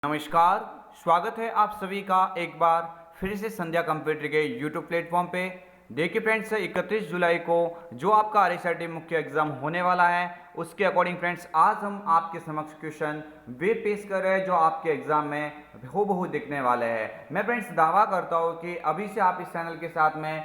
नमस्कार, स्वागत है आप सभी का एक बार फिर से संध्या कंप्यूटर के YouTube प्लेटफॉर्म पे। देखिए फ्रेंड्स, 31 जुलाई को जो आपका RSRT मुख्य एग्जाम होने वाला है उसके अकॉर्डिंग फ्रेंड्स आज हम आपके समक्ष क्वेश्चन वे पेश कर रहे हैं जो आपके एग्जाम में हूबहू दिखने वाले हैं। मैं फ्रेंड्स दावा करता हूं कि अभी से आप इस चैनल के साथ में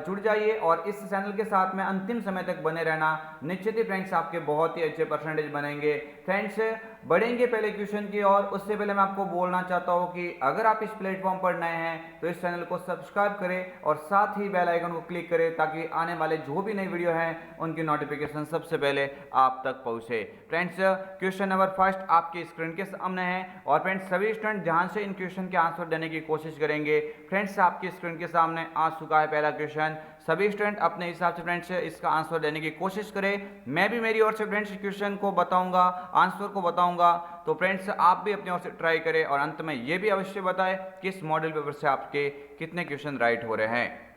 जुड़ जाइए और इस चैनल के साथ में अंतिम समय तक बने रहना। निश्चित ही फ्रेंड्स आपके बहुत ही अच्छे परसेंटेज बनेंगे। फ्रेंड्स बढ़ेंगे पहले क्वेश्चन की और उससे पहले मैं आपको बोलना चाहता हूं कि अगर आप इस प्लेटफॉर्म पर नए हैं तो इस चैनल को सब्सक्राइब करें और साथ ही बेल आइकन को क्लिक करें ताकि आने वाले जो भी नई वीडियो हैं उनकी नोटिफिकेशन सबसे पहले आप तक पहुंचे। फ्रेंड्स क्वेश्चन नंबर फर्स्ट आपकी स्क्रीन के सामने है और फ्रेंड्स सभी स्टूडेंट ध्यान से इन क्वेश्चन के आंसर देने की कोशिश करेंगे। फ्रेंड्स आपकी स्क्रीन के सामने आ चुका है पहला क्वेश्चन। सभी स्टूडेंट अपने हिसाब से फ्रेंड्स इसका आंसर देने की कोशिश करें। मैं भी मेरी ओर से फ्रेंड्स क्वेश्चन को बताऊंगा, आंसर को बताऊंगा, तो फ्रेंड्स आप भी अपनी ओर से ट्राई करें और अंत में यह भी अवश्य बताएं कि इस मॉडल पेपर से आपके कितने क्वेश्चन राइट हो रहे हैं।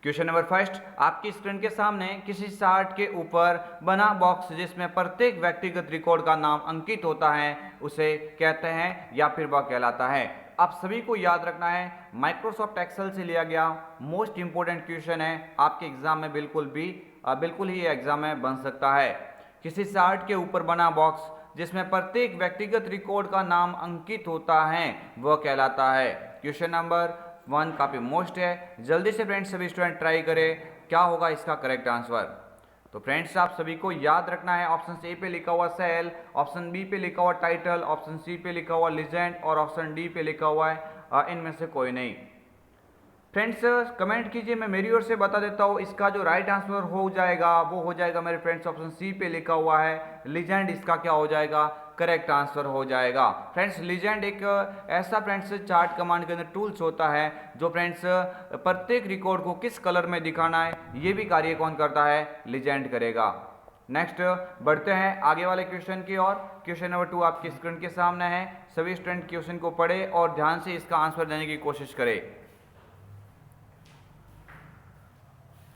क्वेश्चन नंबर फर्स्ट आपकी स्क्रीन के सामने किसी चार्ट के ऊपर बना बॉक्स जिसमें प्रत्येक व्यक्तिगत रिकॉर्ड का नाम अंकित होता है उसे कहते हैं या फिर वह कहलाता है। आप सभी को याद रखना है माइक्रोसॉफ्ट एक्सेल से लिया गया मोस्ट इंपोर्टेंट क्वेश्चन है, आपके एग्जाम में बिल्कुल ही एग्जाम में बन सकता है। किसी चार्ट के ऊपर बना बॉक्स जिसमें प्रत्येक व्यक्तिगत रिकॉर्ड का नाम अंकित होता है वह कहलाता है। क्वेश्चन नंबर 1 काफी मोस्ट है, जल्दी से फ्रेंड्स सभी स्टूडेंट ट्राई करें क्या होगा इसका करेक्ट आंसर। तो फ्रेंड्स आप सभी को याद रखना है ऑप्शन ए पे लिखा हुआ सेल, ऑप्शन बी पे लिखा हुआ टाइटल, ऑप्शन सी पे लिखा हुआ लीजेंड और ऑप्शन डी पे लिखा हुआ है इनमें से कोई नहीं। फ्रेंड्स कमेंट कीजिए, मैं मेरी ओर से बता देता हूँ इसका जो राइट आंसर हो जाएगा वो हो जाएगा मेरे फ्रेंड्स ऑप्शन सी पे लिखा हुआ है लीजेंड, इसका क्या हो जाएगा करेक्ट आंसर हो जाएगा। फ्रेंड्स लीजेंड एक ऐसा फ्रेंड्स चार्ट कमांड के अंदर टूल्स होता है जो फ्रेंड्स प्रत्येक रिकॉर्ड को किस कलर में दिखाना है ये भी कार्य कौन करता है, लीजेंड करेगा। नेक्स्ट बढ़ते हैं आगे वाले क्वेश्चन की ओर। क्वेश्चन नंबर 2 आपकी स्क्रीन के सामने है, सभी स्टूडेंट क्वेश्चन को पढ़े और ध्यान से इसका आंसर देने की कोशिश करें।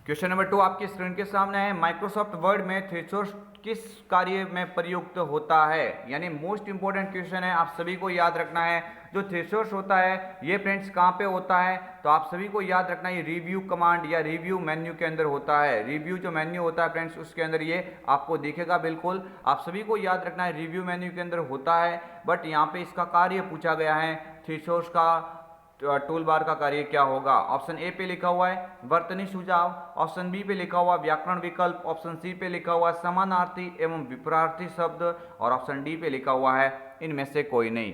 क्वेश्चन नंबर 2 आपकी स्क्रीन के सामने है, माइक्रोसॉफ्ट वर्ड में थ्रेशोल्ड किस कार्य में प्रयुक्त होता है, यानी मोस्ट इंपोर्टेंट क्वेश्चन है, आप सभी को याद रखना है। जो थ्रेशोल्ड होता है ये फ्रेंड्स कहाँ पे होता है, तो आप सभी को याद रखना है ये रिव्यू कमांड या रिव्यू मेन्यू के अंदर होता है। रिव्यू जो मेन्यू होता है फ्रेंड्स उसके अंदर ये आपको दिखेगा, बिल्कुल आप सभी को याद रखना है रिव्यू मेन्यू के अंदर होता है। बट यहाँ पे इसका कार्य पूछा गया है थ्रेशोल्ड का टूल बार का कार्य क्या होगा। ऑप्शन ए पे लिखा हुआ है वर्तनी सुझाव, ऑप्शन बी पे लिखा हुआ व्याकरण विकल्प, ऑप्शन सी पे लिखा हुआ समानार्थी एवं विपरीतार्थी शब्द और ऑप्शन डी पे लिखा हुआ है इनमें से कोई नहीं।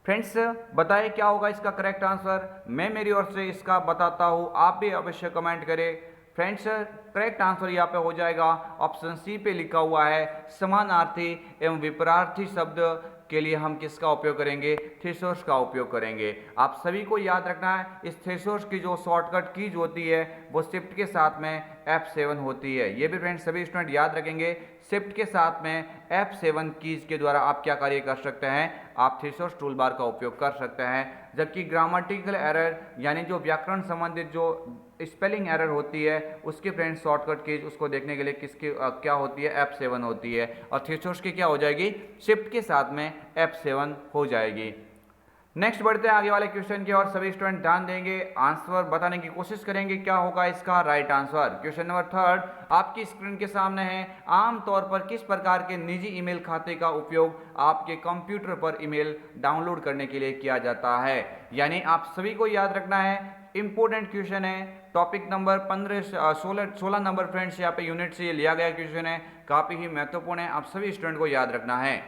फ्रेंड्स बताइए क्या होगा इसका करेक्ट आंसर, मैं मेरी ओर से इसका बताता हूँ, आप भी अवश्य कमेंट करें। फ्रेंड्स करेक्ट आंसर यहाँ पे हो जाएगा ऑप्शन सी पे लिखा हुआ है समानार्थी एवं विपरीतार्थी शब्द के लिए हम किसका उपयोग करेंगे, थ्रेशोल्ड का उपयोग करेंगे। आप सभी को याद रखना है इस थ्रेशोल्ड की जो शॉर्टकट कीज होती है वो शिफ्ट के साथ में F7 होती है। ये भी फ्रेंड्स सभी स्टूडेंट याद रखेंगे, शिफ्ट के साथ में F7 कीज के द्वारा आप क्या कार्य कर सकते हैं, आप थ्रेशोल्ड टूल बार का उपयोग कर सकते हैं। जबकि ग्रामेटिकल एरर यानी जो व्याकरण संबंधित जो स्पेलिंग एरर होती है उसकी फ्रेंड्स शॉर्टकट कीज उसको देखने के लिए किसकी क्या होती है, F7 होती है और थ्रेशोल्ड की क्या हो जाएगी, शिफ्ट के साथ में F7 हो जाएगी। नेक्स्ट बढ़ते हैं आगे वाले क्वेश्चन की और सभी स्टूडेंट ध्यान देंगे, आंसर बताने की कोशिश करेंगे क्या होगा इसका राइट आंसर। क्वेश्चन नंबर 3 आपकी स्क्रीन के सामने है, आमतौर पर किस प्रकार के निजी ईमेल खाते का उपयोग आपके कंप्यूटर पर ईमेल डाउनलोड करने के लिए किया जाता है, यानी आप सभी को याद रखना है इंपोर्टेंट क्वेश्चन है। टॉपिक नंबर 16 नंबर फ्रेंड्स यहाँ पे यूनिट से ये लिया गया क्वेश्चन है, काफी ही महत्वपूर्ण है, आप सभी स्टूडेंट को याद रखना है।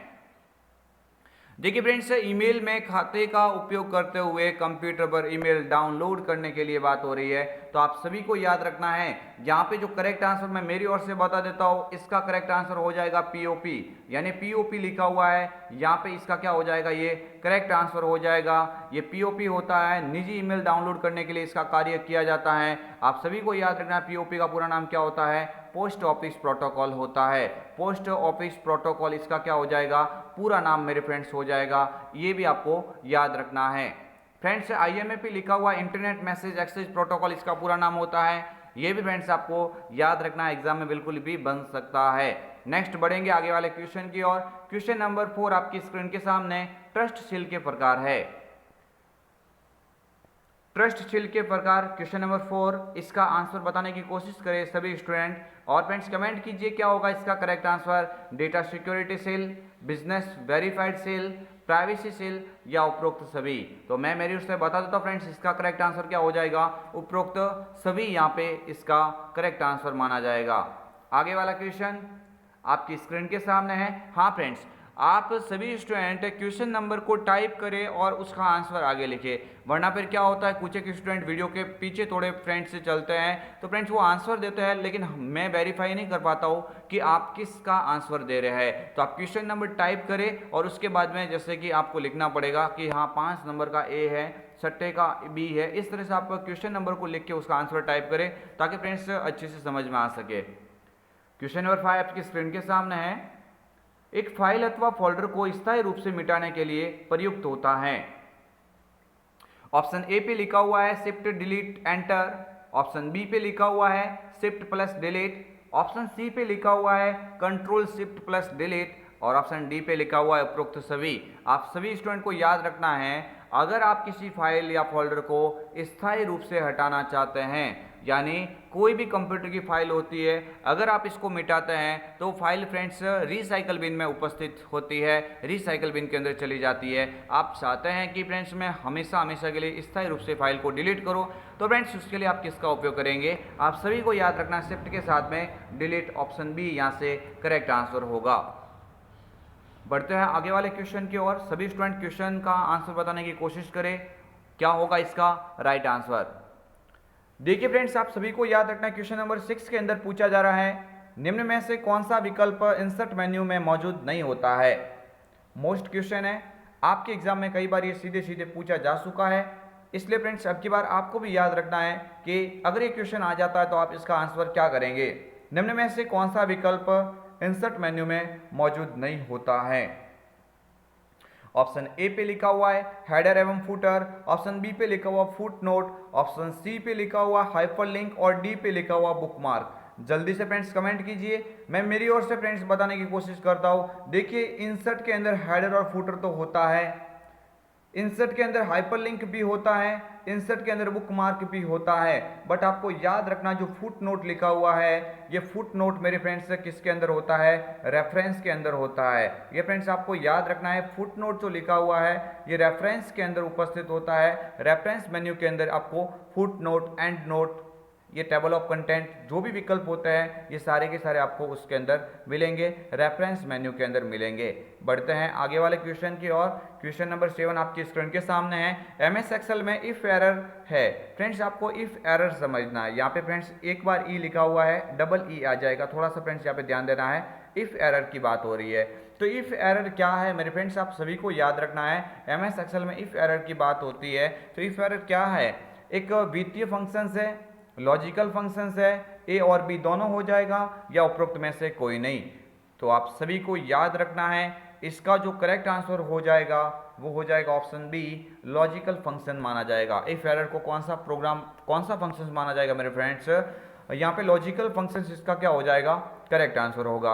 देखिए फ्रेंड्स ईमेल में खाते का उपयोग करते हुए कंप्यूटर पर ईमेल डाउनलोड करने के लिए बात हो रही है, तो आप सभी को याद रखना है यहाँ पे जो करेक्ट आंसर मैं मेरी ओर से बता देता हूँ, इसका करेक्ट आंसर हो जाएगा पीओपी, यानी पीओपी लिखा हुआ है यहाँ पे, इसका क्या हो जाएगा, ये करेक्ट आंसर हो जाएगा। ये पीओपी होता है, निजी ईमेल डाउनलोड करने के लिए इसका कार्य किया जाता है। आप सभी को याद रखना है पीओपी का पूरा नाम क्या होता है, पोस्ट ऑफिस प्रोटोकॉल होता है। पोस्ट ऑफिस प्रोटोकॉल इसका क्या हो जाएगा, पूरा नाम मेरे फ्रेंड्स हो जाएगा, ये भी आपको याद रखना है। फ्रेंड्स IMAP लिखा हुआ इंटरनेट मैसेज एक्सेस प्रोटोकॉल इसका पूरा नाम होता है, ये भी फ्रेंड्स आपको याद रखना है, एग्जाम में बिल्कुल भी बन सकता है। नेक्स्ट बढ़ेंगे आगे वाले क्वेश्चन की ओर। क्वेश्चन नंबर 4 आपकी स्क्रीन के सामने ट्रस्टशील के प्रकार है। ट्रस्टशील के प्रकार क्वेश्चन नंबर 4, इसका आंसर बताने की कोशिश करें सभी स्टूडेंट, और फ्रेंड्स कमेंट कीजिए क्या होगा इसका correct answer. Data security cell, business verified cell, privacy cell या उपरोक्त सभी। तो मैं मेरी उससे बता देता हूँ फ्रेंड्स, इसका करेक्ट आंसर क्या हो जाएगा, उपरोक्त सभी यहाँ पे इसका करेक्ट आंसर माना जाएगा। आगे वाला क्वेश्चन आपकी स्क्रीन के सामने है। हाँ फ्रेंड्स, आप सभी स्टूडेंट क्वेश्चन नंबर को टाइप करें और उसका आंसर आगे लिखें, वरना फिर क्या होता है कुछ एक स्टूडेंट वीडियो के पीछे थोड़े फ्रेंड्स से चलते हैं, तो फ्रेंड्स वो आंसर देते हैं लेकिन मैं वेरीफाई नहीं कर पाता हूँ कि आप किसका आंसर दे रहे हैं। तो आप क्वेश्चन नंबर टाइप करें और उसके बाद में जैसे कि आपको लिखना पड़ेगा कि हाँ 5 नंबर का ए है, सट्टे का बी है, इस तरह से आप क्वेश्चन नंबर को लिख के उसका आंसर टाइप करें ताकि फ्रेंड्स अच्छे से समझ में आ सके। क्वेश्चन नंबर 5 आपकी स्क्रीन के सामने है। एक फाइल अथवा फोल्डर को स्थायी रूप से मिटाने के लिए प्रयुक्त होता है। ऑप्शन ए पे लिखा हुआ है shift delete enter, option B पे लिखा हुआ है shift plus delete, option C पे लिखा हुआ है कंट्रोल शिफ्ट प्लस डिलीट, और ऑप्शन डी पे लिखा हुआ है उपरोक्त सभी। आप सभी स्टूडेंट को याद रखना है, अगर आप किसी फाइल या फोल्डर को स्थायी रूप से हटाना चाहते हैं, यानी कोई भी कंप्यूटर की फाइल होती है, अगर आप इसको मिटाते हैं तो फाइल फ्रेंड्स रिसाइकल बिन में उपस्थित होती है, रिसाइकल बिन के अंदर चली जाती है। आप चाहते हैं कि फ्रेंड्स मैं हमेशा हमेशा के लिए स्थायी रूप से फाइल को डिलीट करो, तो फ्रेंड्स उसके लिए आप किसका उपयोग करेंगे, आप सभी को याद रखना शिफ्ट के साथ में डिलीट, ऑप्शन बी यहाँ से करेक्ट आंसर होगा। बढ़ते हैं आगे वाले क्वेश्चन की ओर। सभी स्टूडेंट क्वेश्चन का आंसर बताने की कोशिश करें, क्या होगा इसका राइट आंसर। देखिए फ्रेंड्स, आप सभी को याद रखना क्वेश्चन नंबर 6 के अंदर पूछा जा रहा है निम्न में से कौन सा विकल्प इंसर्ट मेन्यू में मौजूद नहीं होता है। मोस्ट क्वेश्चन है, आपके एग्जाम में कई बार ये सीधे सीधे पूछा जा चुका है, इसलिए फ्रेंड्स अब की बार आपको भी याद रखना है कि अगर ये क्वेश्चन आ जाता है तो आप इसका आंसर क्या करेंगे। निम्न में से कौन सा विकल्प इंसर्ट मेन्यू में मौजूद नहीं होता है। ऑप्शन ए पे लिखा हुआ है हेडर एवं फुटर, ऑप्शन बी पे लिखा हुआ फुट नोट, ऑप्शन सी पे लिखा हुआ हाइपरलिंक और डी पे लिखा हुआ बुकमार्क। जल्दी से फ्रेंड्स कमेंट कीजिए, मैं मेरी ओर से फ्रेंड्स बताने की कोशिश करता हूं। देखिए इंसर्ट के अंदर हेडर और फुटर तो होता है, इंसर्ट के अंदर हाइपरलिंक भी होता है, इंसर्ट के अंदर बुकमार्क भी होता है, बट आपको याद रखना जो फुट नोट लिखा हुआ है, ये फुट नोट मेरे फ्रेंड्स किसके अंदर होता है, रेफरेंस के अंदर होता है। ये फ्रेंड्स आपको याद रखना है, फुट नोट जो लिखा हुआ है ये रेफरेंस के अंदर उपस्थित होता है। रेफरेंस मेन्यू के अंदर आपको फुट नोट, एंड नोट, ये टेबल ऑफ कंटेंट जो भी विकल्प होते हैं ये सारे के सारे आपको उसके अंदर मिलेंगे, रेफरेंस मेन्यू के अंदर मिलेंगे। बढ़ते हैं आगे वाले क्वेश्चन की ओर। क्वेश्चन नंबर 7 आपकी स्क्रीन के सामने है। एमएस एक्सेल में इफ एरर है। फ्रेंड्स आपको इफ एरर समझना है, यहाँ पे फ्रेंड्स एक बार ई लिखा हुआ है, डबल ई आ जाएगा, थोड़ा सा फ्रेंड्स यहाँ पे ध्यान देना है। इफ एरर की बात हो रही है, तो इफ एरर क्या है मेरे फ्रेंड्स, आप सभी को याद रखना है। एमएस एक्सेल में इफ एरर की बात होती है तो इफ एरर क्या है, एक वित्तीय फंक्शंस है, लॉजिकल फंक्शंस है, ए और बी दोनों हो जाएगा या उपरोक्त में से कोई नहीं। तो आप सभी को याद रखना है, इसका जो करेक्ट आंसर हो जाएगा वो हो जाएगा ऑप्शन बी, लॉजिकल फंक्शन माना जाएगा। इफ एरर को कौन सा प्रोग्राम, कौन सा फंक्शन माना जाएगा मेरे फ्रेंड्स, यहाँ पे लॉजिकल फंक्शन, इसका क्या हो जाएगा, करेक्ट आंसर होगा।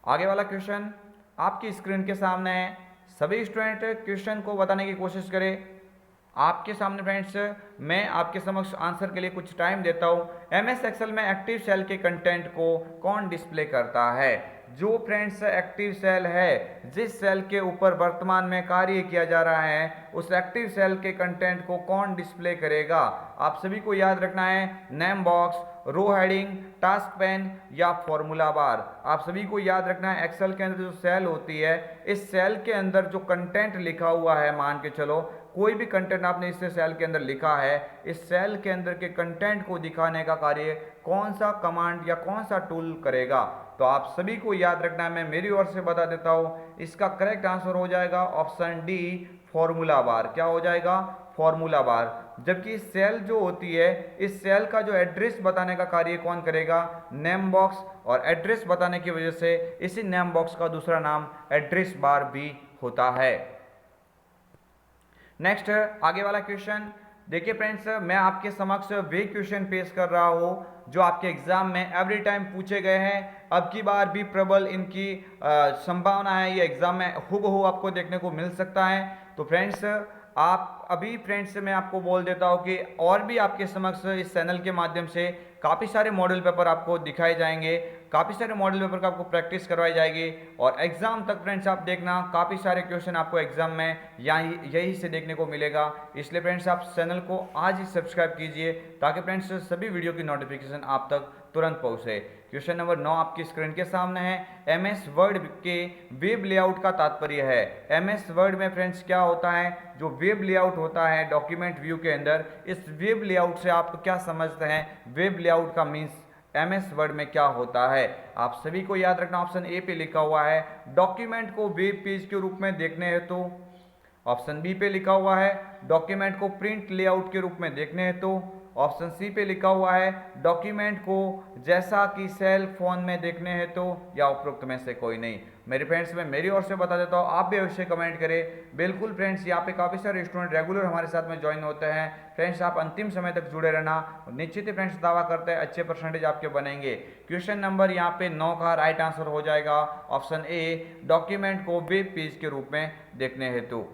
आगे वाला क्वेश्चन आपकी स्क्रीन के सामने है। सभी स्टूडेंट क्वेश्चन को बताने की कोशिश करें। आपके सामने फ्रेंड्स मैं आपके समक्ष आंसर के लिए कुछ टाइम देता हूं। एमएस एक्सेल में एक्टिव सेल के कंटेंट को कौन डिस्प्ले करता है। जो फ्रेंड्स एक्टिव सेल है, जिस सेल के ऊपर वर्तमान में कार्य किया जा रहा है, उस एक्टिव सेल के कंटेंट को कौन डिस्प्ले करेगा। आप सभी को याद रखना है, नेम बॉक्स, रो हेडिंग, टास्क पेन या फॉर्मूला बार। आप सभी को याद रखना है एक्सेल के अंदर जो सेल होती है, इस सेल के अंदर जो कंटेंट लिखा हुआ है, मान के चलो कोई भी कंटेंट आपने इस सेल के अंदर लिखा है, इस सेल के अंदर के कंटेंट को दिखाने का कार्य कौन सा कमांड या कौन सा टूल करेगा। तो आप सभी को याद रखना है, मैं मेरी ओर से बता देता हूं, इसका करेक्ट आंसर हो जाएगा ऑप्शन डी, फॉर्मूला बार। क्या हो जाएगा, फॉर्मूला बार। जबकि सेल जो होती है, इस सेल का जो एड्रेस बताने का कार्य कौन करेगा, नेम बॉक्स, और एड्रेस बताने की वजह से इसी नेम बॉक्स का दूसरा नाम एड्रेस बार भी होता है। नेक्स्ट आगे वाला क्वेश्चन देखिए फ्रेंड्स, मैं आपके समक्ष वे क्वेश्चन पेश कर रहा हूँ जो आपके एग्जाम में एवरी टाइम पूछे गए हैं। अब की बार भी प्रबल इनकी संभावना है, ये एग्जाम में हूबहू आपको देखने को मिल सकता है। तो फ्रेंड्स आप अभी फ्रेंड्स मैं आपको बोल देता हूँ कि और भी आपके समक्ष इस चैनल के माध्यम से काफ़ी सारे मॉडल पेपर आपको दिखाए जाएंगे, काफ़ी सारे मॉडल पेपर का आपको प्रैक्टिस करवाई जाएगी और एग्जाम तक फ्रेंड्स आप देखना काफ़ी सारे क्वेश्चन आपको एग्जाम में यही से देखने को मिलेगा। इसलिए फ्रेंड्स आप चैनल को आज ही सब्सक्राइब कीजिए ताकि फ्रेंड्स सभी वीडियो की नोटिफिकेशन आप तक तुरंत पहुंचे। क्वेश्चन नंबर 9 आपकी स्क्रीन के सामने है। एमएस वर्ड के वेब लेआउट का तात्पर्य है। एमएस वर्ड में फ्रेंड्स क्या होता है, जो वेब लेआउट होता है डॉक्यूमेंट व्यू के अंदर, इस वेब लेआउट से आप क्या समझते हैं, वेब लेआउट का मीन्स एमएस वर्ड में क्या होता है। आप सभी को याद रखना, ऑप्शन ए पे लिखा हुआ है डॉक्यूमेंट को वेब पेज के रूप में देखने हेतु, ऑप्शन बी पे लिखा हुआ है डॉक्यूमेंट को प्रिंट लेआउट के रूप में देखने हेतु, ऑप्शन सी पे लिखा हुआ है डॉक्यूमेंट को जैसा कि सेल फोन में देखने हेतु, या उपरोक्त में से कोई नहीं। मेरे फ्रेंड्स मैं मेरी ओर से बता देता हूँ, आप भी अवश्य कमेंट करें। बिल्कुल फ्रेंड्स, यहाँ पे काफ़ी सारे स्टूडेंट रेगुलर हमारे साथ में ज्वाइन होते हैं। फ्रेंड्स आप अंतिम समय तक जुड़े रहना, निश्चित ही फ्रेंड्स दावा करते हैं अच्छे परसेंटेज आपके बनेंगे। क्वेश्चन नंबर यहाँ पे 9 का राइट आंसर हो जाएगा ऑप्शन ए, डॉक्यूमेंट को वेब पेज के रूप में देखने हेतु।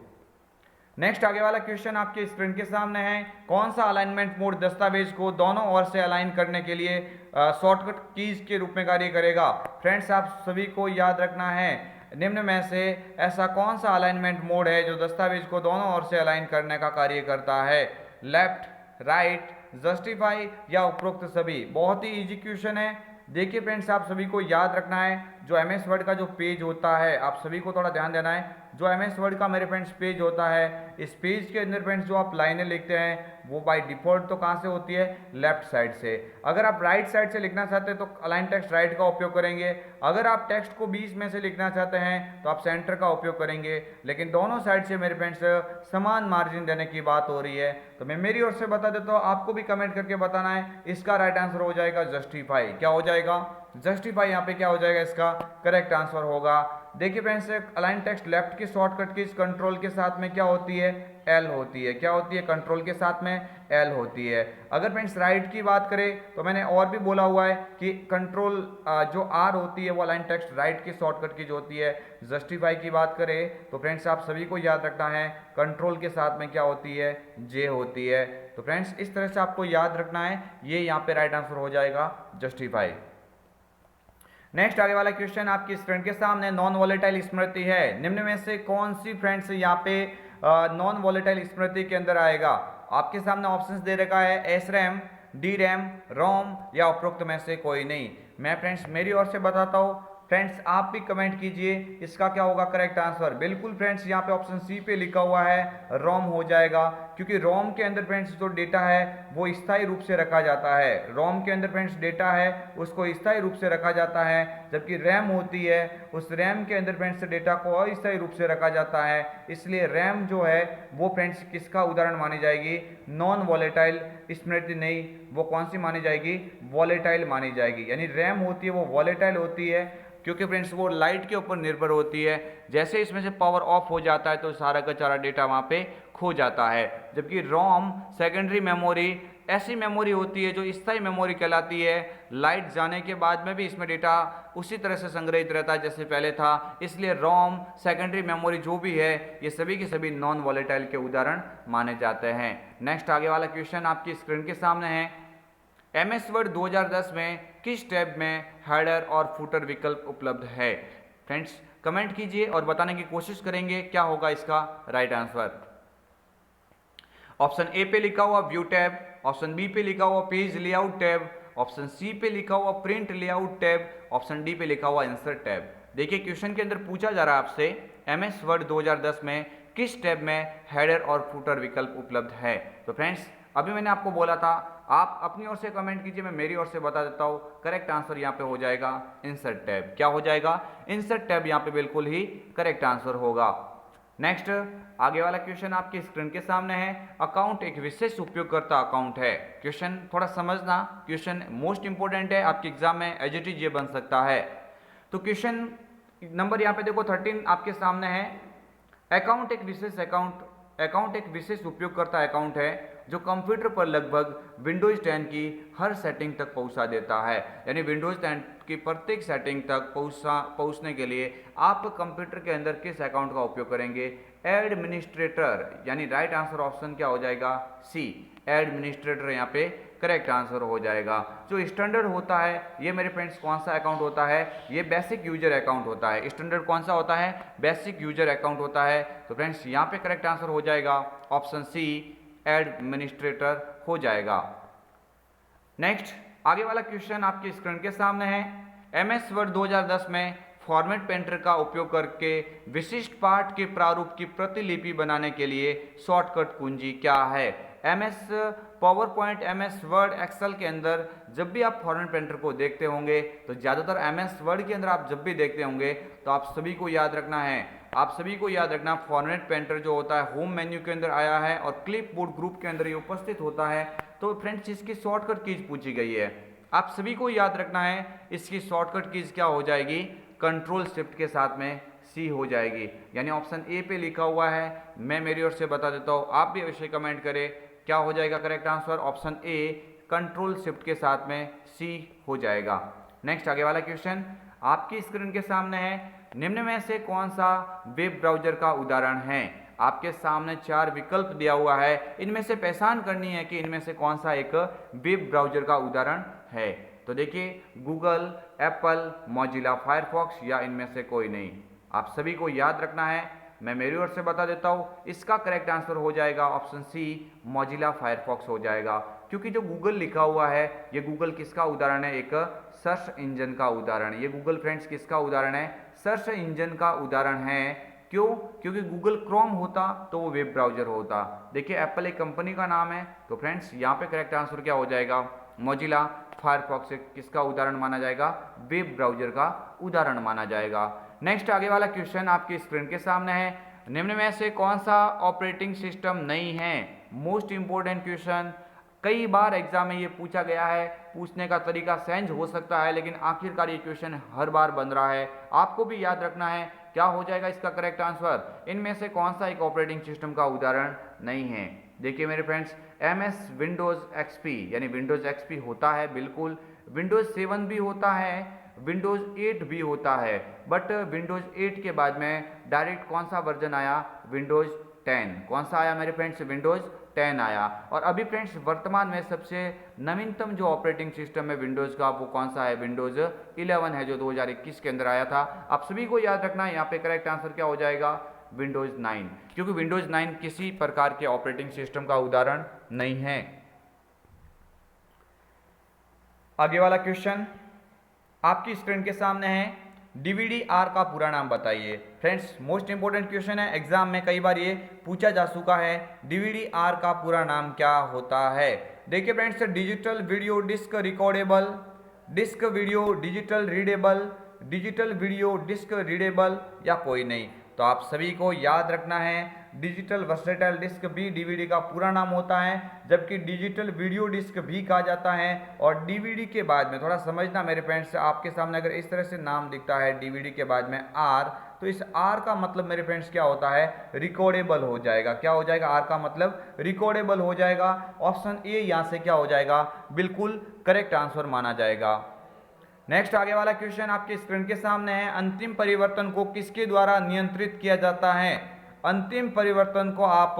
नेक्स्ट आगे वाला क्वेश्चन आपके स्क्रीन के सामने है। कौन सा अलाइनमेंट मोड दस्तावेज को दोनों ओर से अलाइन करने के लिए शॉर्टकट कीज के रूप में कार्य करेगा। फ्रेंड्स आप सभी को याद रखना है, निम्न में से ऐसा कौन सा अलाइनमेंट मोड है जो दस्तावेज को दोनों ओर से अलाइन करने का कार्य करता है। लेफ्ट, राइट, जस्टिफाई या उपरोक्त सभी। बहुत ही इजी क्वेश्चन है। देखिए फ्रेंड्स आप सभी को याद रखना है, जो एमएस वर्ड का जो पेज होता है, आप सभी को थोड़ा ध्यान देना है। जो एमएस वर्ड का मेरे फ्रेंड्स पेज होता है, इस पेज के अंदर फ्रेंड्स जो आप लाइनें लिखते हैं वो बाय डिफॉल्ट तो कहाँ से होती है, लेफ्ट साइड से। अगर आप राइट साइड से लिखना चाहते हैं तो अलाइन टेक्स्ट राइट का उपयोग करेंगे। अगर आप टेक्स्ट को बीच में से लिखना चाहते हैं तो आप सेंटर का उपयोग करेंगे। लेकिन दोनों साइड से मेरे फ्रेंड्स समान मार्जिन देने की बात हो रही है। तो मैं मेरी ओर से बता देता हूँ, आपको भी कमेंट करके बताना है। इसका राइट आंसर हो जाएगा जस्टिफाई। क्या हो जाएगा, जस्टिफाई। यहाँ पे क्या हो जाएगा, इसका करेक्ट आंसर होगा। देखिए फ्रेंड्स अलाइन टेक्स्ट लेफ्ट की शॉर्टकट की कंट्रोल के साथ में क्या होती है, एल होती है। क्या होती है, कंट्रोल के साथ में एल होती है। अगर फ्रेंड्स राइट की बात करें तो मैंने और भी बोला हुआ है कि कंट्रोल जो आर होती है वो अलाइन टेक्स्ट राइट की शॉर्टकट की जो होती है। जस्टिफाई की बात करें तो फ्रेंड्स आप सभी को याद रखना है, कंट्रोल के साथ में क्या होती है, जे होती है। तो फ्रेंड्स इस तरह से आपको याद रखना है, ये यहाँ पे राइट आंसर हो जाएगा जस्टिफाई। नेक्स्ट आगे वाला क्वेश्चन आपकी स्क्रीन के सामने नॉन वॉलेटाइल स्मृति है। निम्न में से कौन सी फ्रेंड्स यहाँ पे नॉन वॉलेटाइल स्मृति के अंदर आएगा। आपके सामने ऑप्शंस दे रखा है एस रैम, डी रैम, रोम या उपरोक्त में से कोई नहीं। मैं फ्रेंड्स मेरी ओर से बताता हूँ, फ्रेंड्स आप भी कमेंट कीजिए इसका क्या होगा करेक्ट आंसर। बिल्कुल फ्रेंड्स यहाँ पे ऑप्शन सी पे लिखा हुआ है रोम हो जाएगा, क्योंकि रोम के अंदर फ्रेंड्स जो डेटा है वो स्थायी रूप से रखा जाता है। रोम के अंदर फ्रेंड्स डेटा है उसको स्थायी रूप से रखा जाता है, जबकि रैम होती है उस रैम के अंदर फ्रेंड्स डेटा को अस्थायी रूप से रखा जाता है। इसलिए रैम जो है वो फ्रेंड्स किसका उदाहरण मानी जाएगी, नॉन वॉलेटाइल स्मृति नहीं, वो कौन सी मानी जाएगी, वॉलेटाइल मानी जाएगी। यानी रैम होती है वो वॉलेटाइल होती है, क्योंकि फ्रेंड्स वो लाइट के ऊपर निर्भर होती है। जैसे इसमें से पावर ऑफ हो जाता है तो सारा का सारा डेटा वहाँ पे खो जाता है। जबकि रोम सेकेंडरी मेमोरी ऐसी मेमोरी होती है जो स्थायी मेमोरी कहलाती है। लाइट जाने के बाद में भी इसमें डेटा उसी तरह से संग्रहित रहता है जैसे पहले था। इसलिए रोम सेकेंडरी मेमोरी जो भी है ये सभी के सभी नॉन वॉलेटाइल के उदाहरण माने जाते हैं। नेक्स्ट आगे वाला क्वेश्चन आपकी स्क्रीन के सामने है। एमएस वर्ड 2010 में किस टैब में हेडर और फुटर विकल्प उपलब्ध है। फ्रेंड्स कमेंट कीजिए और बताने की कोशिश करेंगे क्या होगा इसका राइट आंसर। ऑप्शन ए पे लिखा हुआ व्यू टैब, ऑप्शन बी पे लिखा हुआ page layout tab, option C पे लिखा हुआ print layout tab, option D पे लिखा हुआ इंसर्ट टैब। देखिए क्वेश्चन के अंदर पूछा जा रहा है आपसे एमएस वर्ड 2010 में किस टैब में हेडर और फुटर विकल्प उपलब्ध है। तो फ्रेंड्स अभी मैंने आपको बोला था, आप अपनी ओर से कमेंट कीजिए, मैं मेरी ओर से बता देता हूँ। करेक्ट आंसर यहाँ पे हो जाएगा इंसर्ट टैब। क्या हो जाएगा, इंसर्ट टैब यहाँ पे बिल्कुल ही करेक्ट आंसर होगा। नेक्स्ट आगे वाला क्वेश्चन आपकी स्क्रीन के सामने है। अकाउंट एक विशेष उपयोगकर्ता अकाउंट है। क्वेश्चन थोड़ा समझना, क्वेश्चन मोस्ट इंपोर्टेंट है, आपके एग्जाम में एज इट इज ये बन सकता है। तो क्वेश्चन नंबर यहाँ पे देखो 13 आपके सामने है। अकाउंट एक विशेष उपयोगकर्ता अकाउंट है जो कंप्यूटर पर लगभग विंडोज 10 की हर सेटिंग तक पहुंचा देता है। यानी विंडोज 10 की प्रत्येक सेटिंग तक पहुंचने के लिए आप कंप्यूटर के अंदर किस अकाउंट का उपयोग करेंगे? एडमिनिस्ट्रेटर। यानी राइट आंसर ऑप्शन क्या हो जाएगा? सी, एडमिनिस्ट्रेटर यहाँ पे करेक्ट आंसर हो जाएगा। जो स्टैंडर्ड होता है ये मेरे फ्रेंड्स कौन सा अकाउंट होता है? ये बेसिक यूजर अकाउंट होता है। स्टैंडर्ड कौन सा होता है? बेसिक यूजर अकाउंट होता है। तो फ्रेंड्स यहाँ पे करेक्ट आंसर हो जाएगा ऑप्शन सी, एडमिनिस्ट्रेटर हो जाएगा। नेक्स्ट आगे वाला क्वेश्चन आपकी स्क्रीन के सामने है। MS वर्ड 2010 में फॉर्मेट पेंटर का उपयोग करके विशिष्ट पाठ के प्रारूप की प्रतिलिपि बनाने के लिए शॉर्टकट कुंजी क्या है? MS PowerPoint, MS Word, Excel के अंदर जब भी आप फॉर्मेट पेंटर को देखते होंगे तो ज़्यादातर MS वर्ड के अंदर आप जब भी देखते होंगे तो आप सभी को याद रखना है, फॉर्मेट पेंटर जो होता है होम मेन्यू के अंदर आया है और क्लिपबोर्ड ग्रुप के अंदर ये उपस्थित होता है। तो फ्रेंड्स इसकी शॉर्टकट कीज पूछी गई है, आप सभी को याद रखना है। इसकी शॉर्टकट कीज क्या हो जाएगी? कंट्रोल शिफ्ट के साथ में सी हो जाएगी। यानी ऑप्शन ए पे लिखा हुआ है, मैं मेरी ओर से बता देता हूँ, आप भी अवश्य कमेंट करें क्या हो जाएगा correct answer? Option A, control shift के साथ में सी हो जाएगा। नेक्स्ट आगे वाला क्वेश्चन आपकी स्क्रीन के सामने है। निम्न में से कौन सा वेब ब्राउजर का उदाहरण है? आपके सामने 4 विकल्प दिया हुआ है, इनमें से पहचान करनी है कि इनमें से कौन सा एक वेब ब्राउजर का उदाहरण है। तो देखिए, गूगल, एप्पल, मोजिला फायरफॉक्स या इनमें से कोई नहीं। आप सभी को याद रखना है, मैं मेरी ओर से बता देता हूँ, इसका करेक्ट आंसर हो जाएगा ऑप्शन सी, मोजिला फायरफॉक्स हो जाएगा। क्योंकि जो गूगल लिखा हुआ है ये गूगल किसका उदाहरण है? एक सर्च इंजन का उदाहरण। ये गूगल फ्रेंड्स किसका उदाहरण है? सर्च इंजन का उदाहरण है। क्यों? क्योंकि गूगल क्रोम होता तो वो वेब ब्राउजर होता। देखिए, एप्पल एक कंपनी का नाम है, तो फ्रेंड्स यहाँ पे करेक्ट आंसर क्या हो जाएगा? मोजिला फायरफॉक्स किसका उदाहरण माना जाएगा? वेब ब्राउजर का उदाहरण माना जाएगा। नेक्स्ट आगे वाला क्वेश्चन आपकी स्क्रीन के सामने है। निम्न में से कौन सा ऑपरेटिंग सिस्टम नहीं है? मोस्ट इंपोर्टेंट क्वेश्चन, कई बार एग्जाम में ये पूछा गया है, पूछने का तरीका चेंज हो सकता है लेकिन आखिरकार ये क्वेश्चन हर बार बन रहा है, आपको भी याद रखना है क्या हो जाएगा इसका करेक्ट आंसर? इनमें से कौन सा एक ऑपरेटिंग सिस्टम का उदाहरण नहीं है? देखिए मेरे फ्रेंड्स, MS विंडोज XP यानी विंडोज XP होता है बिल्कुल, विंडोज 7 भी होता है, विंडोज 8 भी होता है, बट विंडोज 8 के बाद में डायरेक्ट कौन सा वर्जन आया? विंडोज 10। कौन सा आया मेरे फ्रेंड्स? विंडोज 10 आया। और अभी फ्रेंड्स वर्तमान में सबसे नवीनतम जो ऑपरेटिंग सिस्टम है विंडोज का वो कौन सा है? विंडोज 11 है, जो 2021 के अंदर आया था। आप सभी को याद रखना है, यहाँ पे करेक्ट आंसर क्या हो जाएगा? विंडोज 9, क्योंकि विंडोज 9 किसी प्रकार के ऑपरेटिंग सिस्टम का उदाहरण नहीं है। आगे वाला क्वेश्चन आपकी स्क्रीन के सामने है। DVD-R का पूरा नाम बताइए। फ्रेंड्स मोस्ट इंपोर्टेंट क्वेश्चन है, एग्जाम में कई बार ये पूछा जा चुका है। DVD-R का पूरा नाम क्या होता है? देखिए friends, digital video disc recordable, disc video digital readable, digital video disc readable या कोई नहीं। तो आप सभी को याद रखना है, डिजिटल वर्सेटाइल डिस्क भी DVD का पूरा नाम होता है, जबकि डिजिटल वीडियो डिस्क भी कहा जाता है। और DVD के बाद में थोड़ा समझना मेरे फ्रेंड्स, आपके सामने अगर इस तरह से नाम दिखता है DVD के बाद में R, तो इस R का मतलब मेरे फ्रेंड्स क्या होता है? रिकॉर्डेबल हो जाएगा। क्या हो जाएगा? R का मतलब रिकॉर्डेबल हो जाएगा। ऑप्शन ए यहाँ से क्या हो जाएगा? बिल्कुल करेक्ट आंसर माना जाएगा। नेक्स्ट आगे वाला क्वेश्चन आपके स्क्रीन के सामने है। अंतिम परिवर्तन को किसके द्वारा नियंत्रित किया जाता है? अंतिम परिवर्तन को आप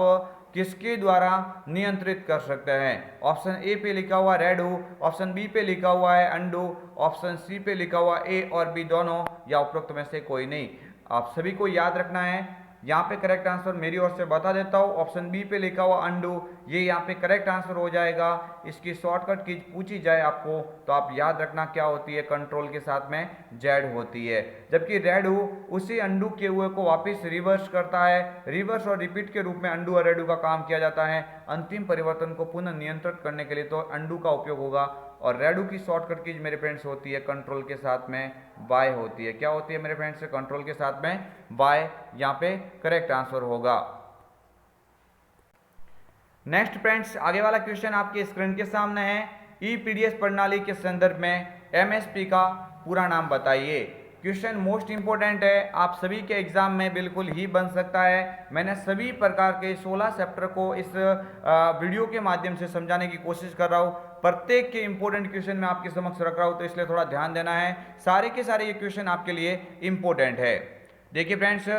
किसके द्वारा नियंत्रित कर सकते हैं? ऑप्शन ए पे लिखा हुआ रेडो, ऑप्शन बी पे लिखा हुआ है अंडू, ऑप्शन सी पे लिखा हुआ ए और बी दोनों, या उपरोक्त में से कोई नहीं। आप सभी को याद रखना है, यहाँ पे करेक्ट आंसर मेरी ओर से बता देता हूँ, ऑप्शन बी पे लिखा हुआ अंडू, ये यहाँ पे करेक्ट आंसर हो जाएगा। इसकी शॉर्टकट की पूछी जाए आपको तो आप याद रखना क्या होती है? कंट्रोल के साथ में जेड होती है। जबकि रेडू उसी अंडू के हुए को वापस रिवर्स करता है, रिवर्स और रिपीट के रूप में अंडू और रेडू का काम किया जाता है। अंतिम परिवर्तन को पुनः नियंत्रित करने के लिए तो अंडू का उपयोग होगा, और रेडू की शॉर्टकट कीज मेरे फ्रेंड्स होती है कंट्रोल के साथ में वाई होती है। क्या होती है मेरे फ्रेंड्स? कंट्रोल के साथ में वाई, यहाँ पे करेक्ट आंसर होगा। नेक्स्ट फ्रेंड्स आगे वाला क्वेश्चन आपके स्क्रीन के सामने है। EPDS प्रणाली के संदर्भ में MSP का पूरा नाम बताइए। क्वेश्चन मोस्ट इंपॉर्टेंट है, आप सभी के एग्जाम में बिल्कुल ही बन सकता है। मैंने सभी प्रकार के 16 चैप्टर को इस वीडियो के माध्यम से समझाने की कोशिश कर रहा हूँ। प्रत्येक के इंपॉर्टेंट क्वेश्चन मैं आपके समक्ष रख रहा हूँ, तो इसलिए थोड़ा ध्यान देना है। सारे के सारे ये क्वेश्चन आपके लिए इंपॉर्टेंट है। देखिए फ्रेंड्स,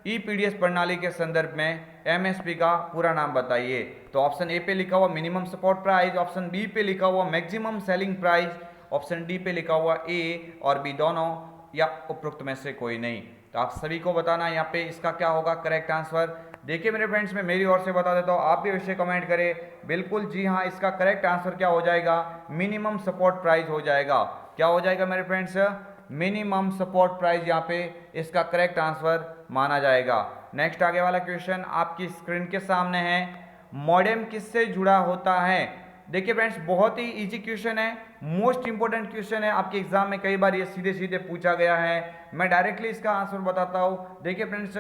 ईपीडीएस प्रणाली के संदर्भ में एमएसपी का पूरा नाम बताइए। तो ऑप्शन ए पे लिखा हुआ minimum support price, option B पे लिखा हुआ maximum selling price, option D पे लिखा हुआ ए और बी दोनों या उपरोक्त में से कोई नहीं। तो आप सभी को बताना है यहाँ पे इसका क्या होगा करेक्ट आंसर। देखिए मेरे फ्रेंड्स, मैं मेरी ओर से बता देता हूँ, आप भी विषय कमेंट करें। बिल्कुल जी हाँ, इसका करेक्ट आंसर क्या हो जाएगा, मिनिमम सपोर्ट प्राइस हो जाएगा। क्या हो जाएगा मेरे फ्रेंड्स, मिनिमम सपोर्ट प्राइस यहाँ पे इसका करेक्ट आंसर माना जाएगा। नेक्स्ट आगे वाला क्वेश्चन आपकी स्क्रीन के सामने है, मॉडेम किससे जुड़ा होता है। देखिए फ्रेंड्स, बहुत ही इजी क्वेश्चन है, मोस्ट इंपोर्टेंट क्वेश्चन है, आपके एग्जाम में कई बार ये सीधे सीधे पूछा गया है। मैं डायरेक्टली इसका आंसर बताता हूँ। देखिए फ्रेंड्स,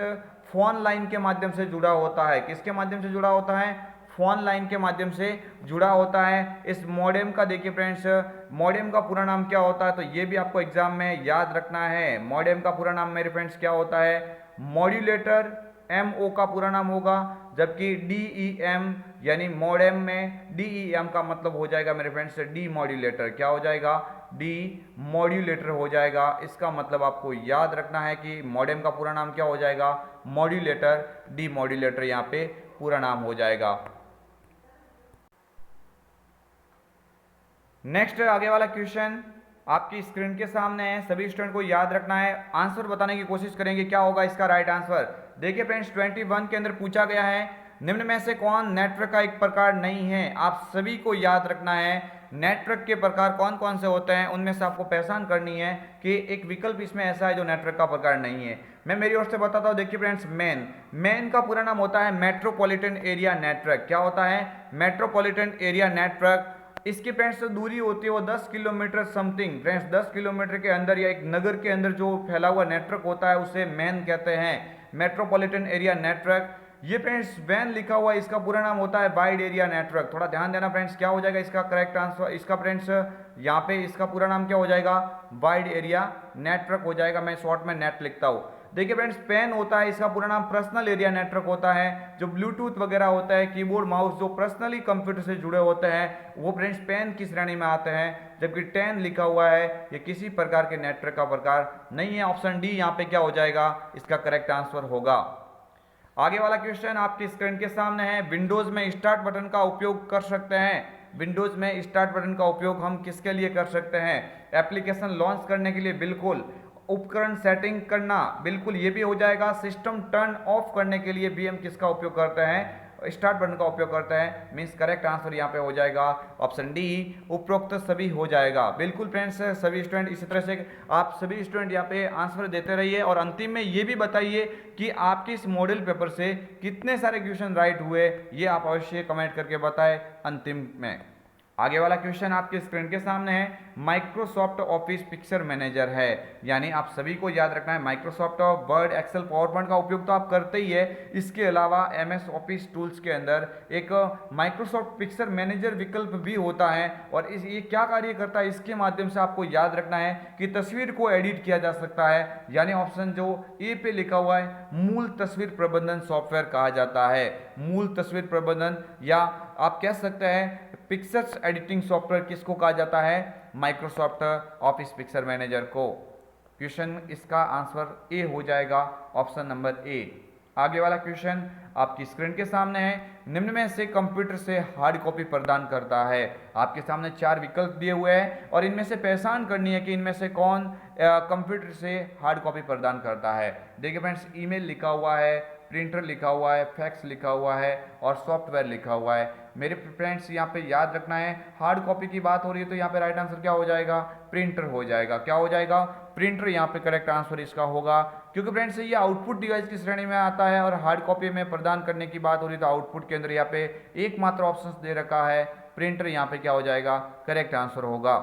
फोन लाइन के माध्यम से जुड़ा होता है। किसके माध्यम से जुड़ा होता है, फोन लाइन के माध्यम से जुड़ा होता है। इस मॉडेम का देखिए फ्रेंड्स, मॉडेम का पूरा नाम क्या होता है, तो ये भी आपको एग्जाम में याद रखना है। मॉडेम का पूरा नाम मेरे फ्रेंड्स क्या होता है, मॉड्यूलेटर। एमओ का पूरा नाम होगा, जबकि डीईएम यानी मॉडेम में डीईएम का मतलब हो जाएगा मेरे फ्रेंड्स डी मॉड्यूलेटर। क्या हो जाएगा, डी मॉड्यूलेटर हो जाएगा। इसका मतलब आपको याद रखना है कि मॉडेम का पूरा नाम क्या हो जाएगा, मॉड्यूलेटर, डी मॉड्यूलेटर यहाँ पे पूरा नाम हो जाएगा। नेक्स्ट आगे वाला क्वेश्चन आपकी स्क्रीन के सामने है, सभी स्टूडेंट को याद रखना है, आंसर बताने की कोशिश करेंगे क्या होगा इसका राइट आंसर। देखिए फ्रेंड्स, 21 के अंदर पूछा गया है, निम्न में से कौन नेटवर्क का एक प्रकार नहीं है। आप सभी को याद रखना है नेटवर्क के प्रकार कौन कौन से होते हैं, उनमें से आपको पहचान करनी है कि एक विकल्प इसमें ऐसा है जो नेटवर्क का प्रकार नहीं है। मैं मेरी ओर से बताता हूँ। देखिए फ्रेंड्स, मेन का पूरा नाम होता है मेट्रोपॉलिटन एरिया नेटवर्क। क्या होता है, मेट्रोपॉलिटन एरिया नेटवर्क। इसकी फ्रेंड्स दूरी होती है वो 10 किलोमीटर समथिंग। फ्रेंड्स 10 किलोमीटर के अंदर या एक नगर के अंदर जो फैला हुआ नेटवर्क होता है उसे मेन कहते हैं, मेट्रोपॉलिटन एरिया नेटवर्क। ये फ्रेंड्स वैन लिखा हुआ है, इसका पूरा नाम होता है वाइड एरिया नेटवर्क। थोड़ा ध्यान देना फ्रेंड्स, क्या हो जाएगा इसका करेक्ट आंसर। इसका फ्रेंड्स यहाँ पे इसका पूरा नाम क्या हो जाएगा, वाइड एरिया नेटवर्क हो जाएगा। मैं शॉर्ट में नेट लिखता हूँ। देखिए फ्रेंड्स, पेन होता है, इसका पूरा नाम पर्सनल एरिया नेटवर्क होता है। जो ब्लूटूथ वगैरह होता है, कीबोर्ड माउस जो पर्सनली कंप्यूटर से जुड़े होते हैं, वो फ्रेंड्स पेन की श्रेणी में आते हैं। जबकि 10 लिखा हुआ है, ये किसी प्रकार के नेटवर्क का प्रकार नहीं है। ऑप्शन डी यहाँ पे क्या हो जाएगा, इसका करेक्ट आंसर होगा। आगे वाला क्वेश्चन आपकी स्क्रीन के सामने है, विंडोज में स्टार्ट बटन का उपयोग कर सकते हैं। विंडोज में स्टार्ट बटन का उपयोग हम किसके लिए कर सकते हैं, एप्लीकेशन लॉन्च करने के लिए बिल्कुल, उपकरण सेटिंग करना बिल्कुल ये भी हो जाएगा, सिस्टम टर्न ऑफ करने के लिए भी हम किसका उपयोग करते हैं, स्टार्ट बटन का उपयोग करते हैं। मीन्स करेक्ट आंसर यहाँ पे हो जाएगा ऑप्शन डी, उपरोक्त सभी हो जाएगा। बिल्कुल फ्रेंड्स, सभी स्टूडेंट इसी तरह से आप सभी स्टूडेंट यहाँ पे आंसर देते रहिए और अंतिम में ये भी बताइए कि आपके इस मॉडल पेपर से कितने सारे क्वेश्चन राइट हुए, ये आप अवश्य कमेंट करके बताएं अंतिम में। आगे वाला क्वेश्चन आपके स्क्रीन के सामने है, माइक्रोसॉफ्ट ऑफिस पिक्चर मैनेजर है। यानी आप सभी को याद रखना है Microsoft Word, Excel, PowerPoint का उपयोग तो आप करते ही है। इसके अलावा एमएस ऑफिस टूल्स के अंदर एक माइक्रोसॉफ्ट पिक्चर मैनेजर विकल्प भी होता है। और ये क्या कार्य करता है, इसके माध्यम से आपको याद रखना है कि तस्वीर को एडिट किया जा सकता है। यानी ऑप्शन जो ए पे लिखा हुआ है, मूल तस्वीर प्रबंधन सॉफ्टवेयर कहा जाता है। मूल तस्वीर प्रबंधन या आप कह सकते हैं पिक्चर्स एडिटिंग सॉफ्टवेयर किसको कहा जाता है, माइक्रोसॉफ्ट ऑफिस पिक्चर मैनेजर को। क्वेश्चन इसका आंसर ए हो जाएगा, ऑप्शन नंबर ए। आगे वाला क्वेश्चन आपकी स्क्रीन के सामने है, निम्न में से कंप्यूटर से हार्ड कॉपी प्रदान करता है। आपके सामने 4 विकल्प दिए हुए हैं और इनमें से पहचान करनी है कि इनमें से कौन कंप्यूटर से हार्ड कॉपी प्रदान करता है। देखिए फ्रेंड्स, ईमेल लिखा हुआ है, प्रिंटर लिखा हुआ है, फैक्स लिखा हुआ है और सॉफ्टवेयर लिखा हुआ है। मेरे फ्रेंड्स यहाँ पे याद रखना है, हार्ड कॉपी की बात हो रही है तो यहाँ पे राइट आंसर क्या हो जाएगा, प्रिंटर हो जाएगा। क्या हो जाएगा, प्रिंटर यहाँ पे करेक्ट आंसर इसका होगा। क्योंकि फ्रेंड्स ये आउटपुट डिवाइस की श्रेणी में आता है और हार्ड कॉपी में प्रदान करने की बात हो रही है तो आउटपुट के अंदर यहाँ पे एकमात्र ऑप्शन दे रखा है, प्रिंटर यहाँ पे क्या हो जाएगा, करेक्ट आंसर होगा।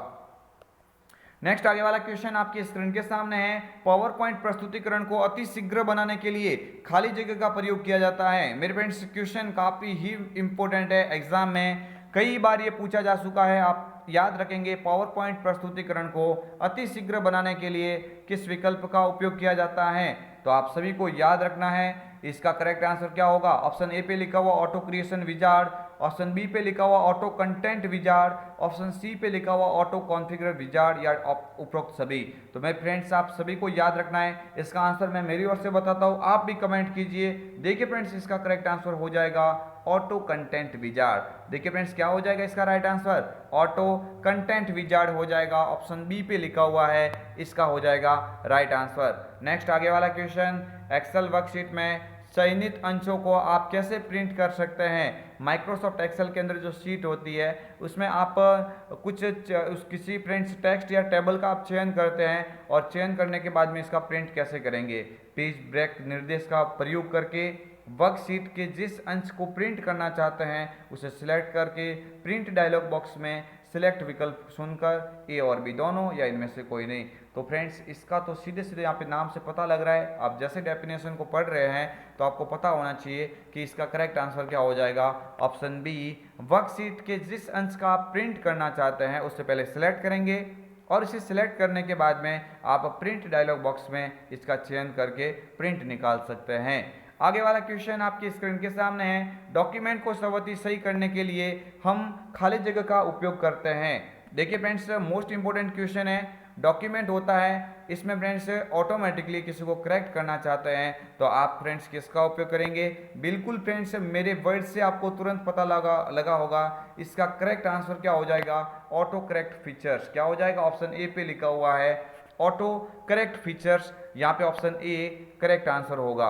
नेक्स्ट आगे वाला क्वेश्चन आपकी स्क्रीन के सामने है, पावर पॉइंट प्रस्तुतिकरण को अति शीघ्र बनाने के लिए खाली जगह का प्रयोग किया जाता है। मेरे फ्रेंड्स क्वेश्चन काफी ही इंपॉर्टेंट है, एग्जाम में कई बार ये पूछा जा चुका है। आप याद रखेंगे पावर पॉइंट प्रस्तुतिकरण को अति शीघ्र बनाने के लिए किस विकल्प का उपयोग किया जाता है, तो आप सभी को याद रखना है इसका करेक्ट आंसर क्या होगा। ऑप्शन ए पे लिखा हुआ auto creation wizard, option B पे लिखा हुआ auto content wizard, option C पे लिखा हुआ ऑटो कॉन्फ़िगर विजार्ड या उपरोक्त सभी। तो मैं फ्रेंड्स आप सभी को याद रखना है, इसका आंसर मैं मेरी ओर से बताता हूँ, आप भी कमेंट कीजिए। देखिए फ्रेंड्स इसका करेक्ट आंसर हो जाएगा ऑटो कंटेंट विजार्ड। देखिए फ्रेंड्स क्या हो जाएगा इसका right answer, auto content wizard हो जाएगा। ऑप्शन बी पे लिखा हुआ है, इसका हो जाएगा राइट आंसर। नेक्स्ट आगे वाला क्वेश्चन, एक्सेल वर्कशीट में चयनित अंशों को आप कैसे प्रिंट कर सकते हैं। माइक्रोसॉफ्ट एक्सेल के अंदर जो शीट होती है उसमें आप किसी फ्रेंड्स टेक्स्ट या टेबल का आप चयन करते हैं और चयन करने के बाद में इसका प्रिंट कैसे करेंगे। पेज ब्रेक निर्देश का प्रयोग करके वर्कशीट के जिस अंश को प्रिंट करना चाहते हैं उसे सिलेक्ट करके प्रिंट डायलॉग बॉक्स में सिलेक्ट विकल्प चुनकर ए और बी दोनों या इनमें से कोई नहीं। तो फ्रेंड्स इसका तो सीधे सीधे यहाँ पे नाम से पता लग रहा है, आप जैसे डेफिनेशन को पढ़ रहे हैं तो आपको पता होना चाहिए कि इसका करेक्ट आंसर क्या हो जाएगा। ऑप्शन बी, वर्कशीट के जिस अंश का आप प्रिंट करना चाहते हैं उससे पहले सिलेक्ट करेंगे और इसे सिलेक्ट करने के बाद में आप प्रिंट डायलॉग बॉक्स में इसका चयन करके प्रिंट निकाल सकते हैं। आगे वाला क्वेश्चन आपकी स्क्रीन के सामने है, डॉक्यूमेंट को सर्वोत्तम सही करने के लिए हम खाली जगह का उपयोग करते हैं। देखिए फ्रेंड्स मोस्ट इंपोर्टेंट क्वेश्चन है, डॉक्यूमेंट होता है इसमें फ्रेंड्स ऑटोमेटिकली किसी को करेक्ट करना चाहते हैं तो आप फ्रेंड्स किसका उपयोग करेंगे। बिल्कुल फ्रेंड्स मेरे वर्ड से आपको तुरंत पता लगा होगा इसका करेक्ट आंसर क्या हो जाएगा, ऑटो करेक्ट फीचर्स। क्या हो जाएगा, ऑप्शन ए पे लिखा हुआ है ऑटो करेक्ट फीचर्स, यहाँ पे ऑप्शन ए करेक्ट आंसर होगा।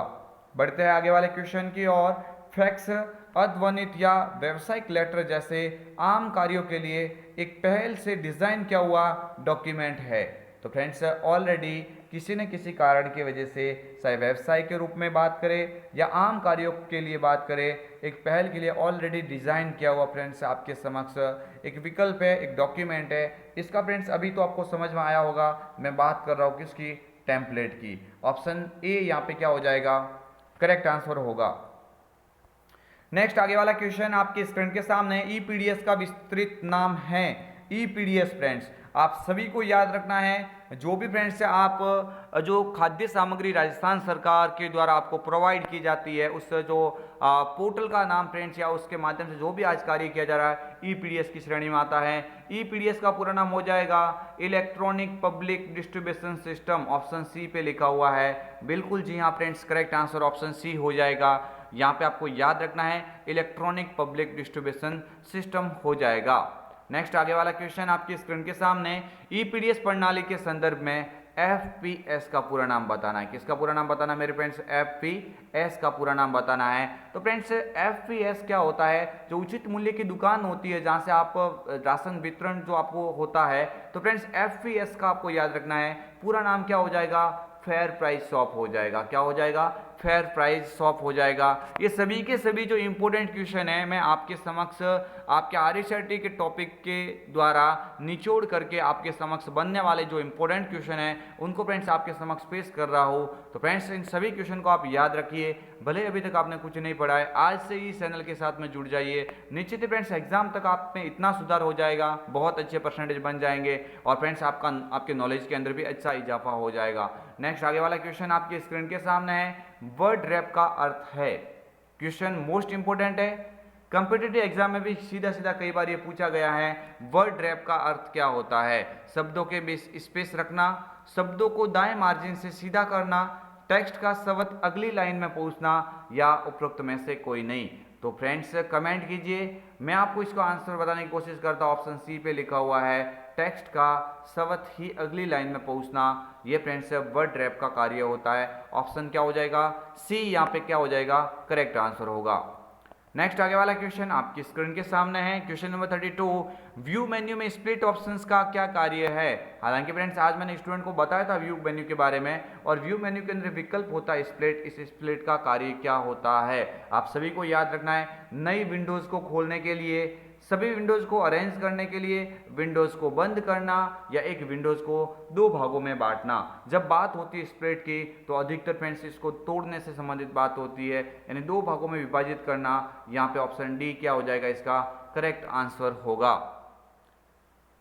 बढ़ते हैं आगे वाले क्वेश्चन की ओर, फैक्स, अध्वनित या व्यावसायिक लेटर जैसे आम कार्यों के लिए एक पहल से डिजाइन किया हुआ डॉक्यूमेंट है। तो फ्रेंड्स ऑलरेडी किसी न किसी कारण की वजह से चाहे व्यवसाय के रूप में बात करें या आम कार्यों के लिए बात करें, एक पहल के लिए ऑलरेडी डिजाइन किया हुआ फ्रेंड्स आपके समक्ष एक विकल्प है, एक डॉक्यूमेंट है। इसका फ्रेंड्स अभी तो आपको समझ में आया होगा, मैं बात कर रहा हूँ किसकी, टेम्पलेट की। ऑप्शन ए यहाँ पे क्या हो जाएगा, करेक्ट आंसर होगा। नेक्स्ट आगे वाला क्वेश्चन आपके स्क्रीन के सामने, ईपीडीएस का विस्तृत नाम है। ईपीडीएस फ्रेंड्स आप सभी को याद रखना है, जो भी फ्रेंड्स आप जो खाद्य सामग्री राजस्थान सरकार के द्वारा आपको प्रोवाइड की जाती है उस जो पोर्टल का नाम फ्रेंड्स या उसके माध्यम से जो भी आज कार्य किया जा रहा है ईपीडीएस की श्रेणी में आता है। ईपीडीएस का पूरा नाम हो जाएगा electronic public distribution system. Option C पे लिखा हुआ है, बिल्कुल जी हाँ friends correct answer option C हो जाएगा। यहाँ पे आपको याद रखना है इलेक्ट्रॉनिक पब्लिक डिस्ट्रीब्यूशन सिस्टम हो जाएगा। नेक्स्ट आगे वाला क्वेश्चन आपकी स्क्रीन के सामने, ईपीडीएस प्रणाली के संदर्भ में एफपीएस का पूरा नाम बताना है। किसका पूरा नाम बताना है मेरे फ्रेंड्स, एफपीएस का पूरा नाम बताना है। तो फ्रेंड्स एफपीएस क्या होता है, जो उचित मूल्य की दुकान होती है जहां से आप राशन वितरण जो आपको होता है। तो फ्रेंड्स एफपीएस का आपको याद रखना है, पूरा नाम क्या हो जाएगा, फेयर प्राइस शॉप हो जाएगा। क्या हो जाएगा, फेयर प्राइस शॉप हो जाएगा। ये सभी के सभी जो इंपॉर्टेंट क्वेश्चन है मैं आपके समक्ष आपके आरएसआरटी के टॉपिक के द्वारा निचोड़ करके आपके समक्ष बनने वाले जो इंपॉर्टेंट क्वेश्चन है उनको फ्रेंड्स आपके समक्ष पेश कर रहा हूँ। तो फ्रेंड्स इन सभी क्वेश्चन को आप याद रखिए, भले अभी तक आपने कुछ नहीं पढ़ा है आज से ही चैनल के साथ में जुड़ जाइए। निश्चित ही फ्रेंड्स एग्जाम तक आप में इतना सुधार हो जाएगा, बहुत अच्छे परसेंटेज बन जाएंगे और फ्रेंड्स आपके नॉलेज के अंदर भी अच्छा इजाफा हो जाएगा। नेक्स्ट आगे वाला क्वेश्चन आपकी स्क्रीन के सामने है, वर्ड रैप का अर्थ है। क्वेश्चन मोस्ट इंपोर्टेंट है, कॉम्पिटिटिव एग्जाम में भी सीधा सीधा कई बार ये पूछा गया है, वर्ड रैप का अर्थ क्या होता है। शब्दों के बीच स्पेस रखना, शब्दों को दाएं मार्जिन से सीधा करना, टेक्स्ट का शब्द अगली लाइन में पहुंचना या उपरोक्त में से कोई नहीं। तो फ्रेंड्स कमेंट कीजिए, मैं आपको इसका आंसर बताने की कोशिश करता हूँ। ऑप्शन सी पे लिखा हुआ है टेक्स्ट का शब्द ही अगली लाइन में पहुंचना, ये फ्रेंड्स वर्ड रैप का कार्य होता है। ऑप्शन क्या हो जाएगा, सी यहाँ पे क्या हो जाएगा, करेक्ट आंसर होगा। नेक्स्ट आगे वाला क्वेश्चन आपकी स्क्रीन के सामने है, क्वेश्चन नंबर 32, व्यू मेन्यू में स्प्लिट ऑप्शंस का क्या कार्य है। हालांकि फ्रेंड्स आज मैंने स्टूडेंट को बताया था व्यू मेन्यू के बारे में, और व्यू मेन्यू के अंदर विकल्प होता है स्प्लिट, इस स्प्लिट का कार्य क्या होता है आप सभी को याद रखना है। नई विंडोज को खोलने के लिए, सभी विंडोज को अरेंज करने के लिए, विंडोज को बंद करना या एक विंडोज को दो भागों में बांटना। जब बात होती है स्प्लिट की तो अधिकतर फ्रेंड्स इसको तोड़ने से संबंधित बात होती है, यानी दो भागों में विभाजित करना। यहाँ पे ऑप्शन डी क्या हो जाएगा, इसका करेक्ट आंसर होगा।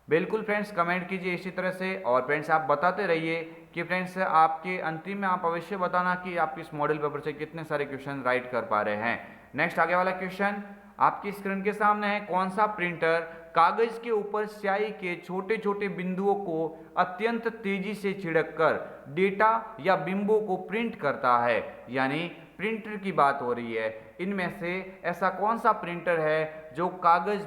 बिल्कुल फ्रेंड्स, कमेंट कीजिए इसी तरह से, और फ्रेंड्स आप बताते रहिए कि फ्रेंड्स आपके अंतिम में आप अवश्य बताना कि आप इस मॉडल पेपर से कितने सारे क्वेश्चन राइट कर पा रहे हैं। नेक्स्ट आगे वाला क्वेश्चन आपकी स्क्रीन के सामने है। कौन सा प्रिंटर कागज के ऊपर स्याही के छोटे छोटे बिंदुओं को अत्यंत तेजी से छिड़ककर डेटा या बिंबों को प्रिंट करता है? यानी प्रिंटर की बात हो रही है। इनमें से ऐसा कौन सा प्रिंटर है जो कागज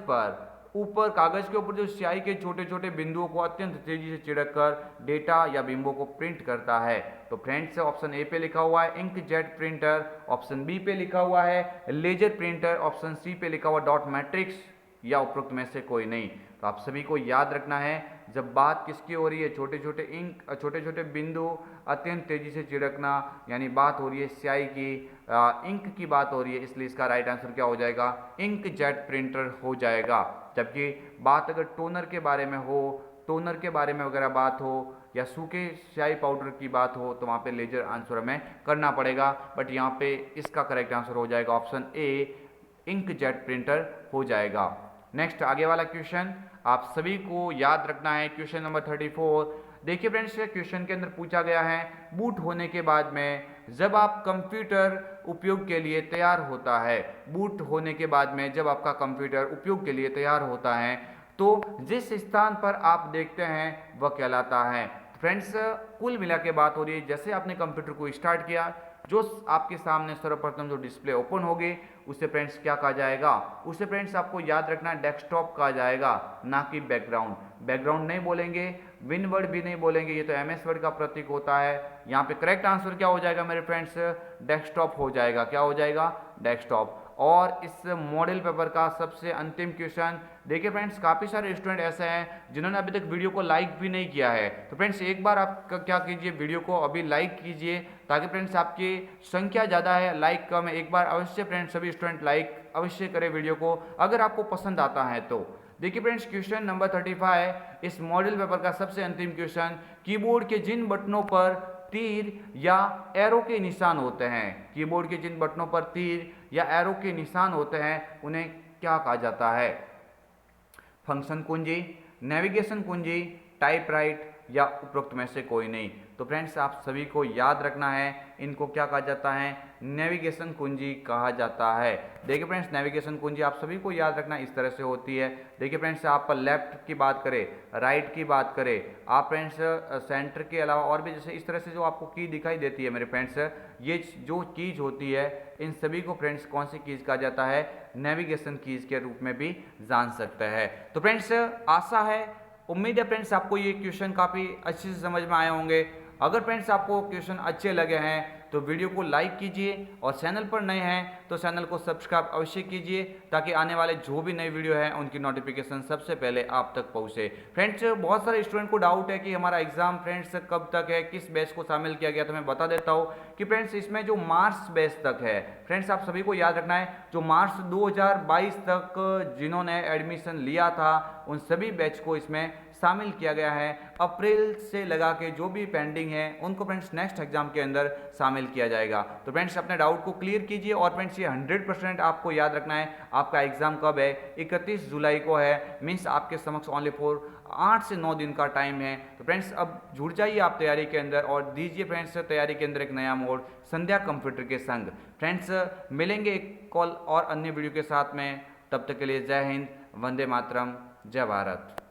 के ऊपर जो स्याही के छोटे छोटे बिंदुओं को अत्यंत तेजी से छिड़ककर डेटा या बिंबों को प्रिंट करता है? तो फ्रेंड्स ऑप्शन ए पे लिखा हुआ है इंकजेट प्रिंटर, ऑप्शन बी पे लिखा हुआ है लेजर प्रिंटर, ऑप्शन सी पे लिखा हुआ डॉट मैट्रिक्स, या उपरोक्त में से कोई नहीं। तो आप सभी को याद रखना है, जब बात किसकी हो रही है, छोटे छोटे बिंदु अत्यंत तेजी से छिड़कना, यानी बात हो रही है स्याही की, इंक की बात हो रही है, इसलिए इसका राइट आंसर क्या हो जाएगा? इंकजेट प्रिंटर हो जाएगा। जबकि बात अगर टोनर के बारे में हो, टोनर के बारे में वगैरह बात हो, या सूखे स्याही पाउडर की बात हो, तो वहाँ पे लेजर आंसर हमें करना पड़ेगा। बट यहाँ पे इसका करेक्ट आंसर हो जाएगा ऑप्शन ए, इंकजेट प्रिंटर हो जाएगा। नेक्स्ट आगे वाला क्वेश्चन आप सभी को याद रखना है, क्वेश्चन नंबर 34। देखिए फ्रेंड्स, क्वेश्चन के अंदर पूछा गया है बूट होने के बाद में जब आप कंप्यूटर उपयोग के लिए तैयार होता है, बूट होने के बाद में जब आपका कंप्यूटर उपयोग के लिए तैयार होता है तो जिस स्थान पर आप देखते हैं वह कहलाता है? फ्रेंड्स कुल मिला के बात हो रही है, जैसे आपने कंप्यूटर को स्टार्ट किया, जो आपके सामने सर्वप्रथम जो डिस्प्ले ओपन होगी उसे फ्रेंड्स क्या कहा जाएगा? उसे फ्रेंड्स आपको याद रखना डेस्कटॉप कहा जाएगा, ना कि बैकग्राउंड। बैकग्राउंड नहीं बोलेंगे, विन वर्ड भी नहीं बोलेंगे, ये तो एमएस वर्ड का प्रतीक होता है। यहाँ पे करेक्ट आंसर क्या हो जाएगा मेरे फ्रेंड्स? डेस्कटॉप हो जाएगा। क्या हो जाएगा? डेस्कटॉप। और इस मॉडल पेपर का सबसे अंतिम क्वेश्चन, देखिए फ्रेंड्स काफ़ी सारे स्टूडेंट ऐसे हैं जिन्होंने अभी तक वीडियो को लाइक भी नहीं किया है। तो फ्रेंड्स एक बार आप क्या कीजिए, वीडियो को अभी लाइक कीजिए, ताकि फ्रेंड्स आपकी संख्या ज़्यादा है, लाइक कम है। एक बार अवश्य फ्रेंड्स सभी स्टूडेंट लाइक अवश्य करें वीडियो को, अगर आपको पसंद आता है तो। देखिए फ्रेंड्स क्वेश्चन नंबर 35, इस मॉडल पेपर का सबसे अंतिम क्वेश्चन, कीबोर्ड के जिन बटनों पर तीर या एरो के निशान होते हैं, कीबोर्ड के जिन बटनों पर तीर या एरो के निशान होते हैं उन्हें क्या कहा जाता है? फंक्शन कुंजी, नेविगेशन कुंजी, टाइपराइट, या उपरोक्त में से कोई नहीं। तो फ्रेंड्स आप सभी को याद रखना है, इनको क्या कहा जाता है? नेविगेशन कुंजी कहा जाता है। देखिए फ्रेंड्स नेविगेशन कुंजी आप सभी को याद रखना इस तरह से होती है। देखिए फ्रेंड्स आप लेफ्ट की बात करें, राइट की बात करें, आप फ्रेंड्स सेंटर के अलावा और भी जैसे इस तरह से जो आपको की दिखाई देती है मेरे फ्रेंड्स, ये जो कीज होती है इन सभी को फ्रेंड्स कौन सी कीज कहा जाता है? नेविगेशन कीज के रूप में भी जान सकते हैं। तो फ्रेंड्स आशा है, उम्मीद है फ्रेंड्स आपको ये क्वेश्चन काफ़ी अच्छे से समझ में आए होंगे। अगर फ्रेंड्स आपको क्वेश्चन अच्छे लगे हैं तो वीडियो को लाइक कीजिए, और चैनल पर नए हैं तो चैनल को सब्सक्राइब अवश्य कीजिए, ताकि आने वाले जो भी नई वीडियो हैं उनकी नोटिफिकेशन सबसे पहले आप तक पहुंचे। फ्रेंड्स बहुत सारे स्टूडेंट को डाउट है कि हमारा एग्जाम फ्रेंड्स कब तक है, किस बैच को शामिल किया गया, तो मैं बता देता हूँ कि फ्रेंड्स इसमें जो मार्च बैच तक है, फ्रेंड्स आप सभी को याद रखना है, जो मार्च 2022 तक जिन्होंने एडमिशन लिया था उन सभी बैच को इसमें शामिल किया गया है। अप्रैल से लगा के जो भी पेंडिंग है उनको फ्रेंड्स नेक्स्ट एग्जाम के अंदर शामिल किया जाएगा। तो फ्रेंड्स अपने डाउट को क्लियर कीजिए, और फ्रेंड्स ये 100% आपको याद रखना है आपका एग्जाम कब है? 31 जुलाई को है, मीन्स आपके समक्ष ओनली फॉर 8 से 9 दिन का टाइम है। तो फ्रेंड्स अब जुड़ जाइए आप तैयारी के अंदर, और दीजिए फ्रेंड्स तैयारी के अंदर एक नया मोड़ संध्या कंप्यूटर के संग। फ्रेंड्स मिलेंगे एक कॉल और अन्य वीडियो के साथ में, तब तक के लिए जय हिंद, वंदे मातरम, जय भारत।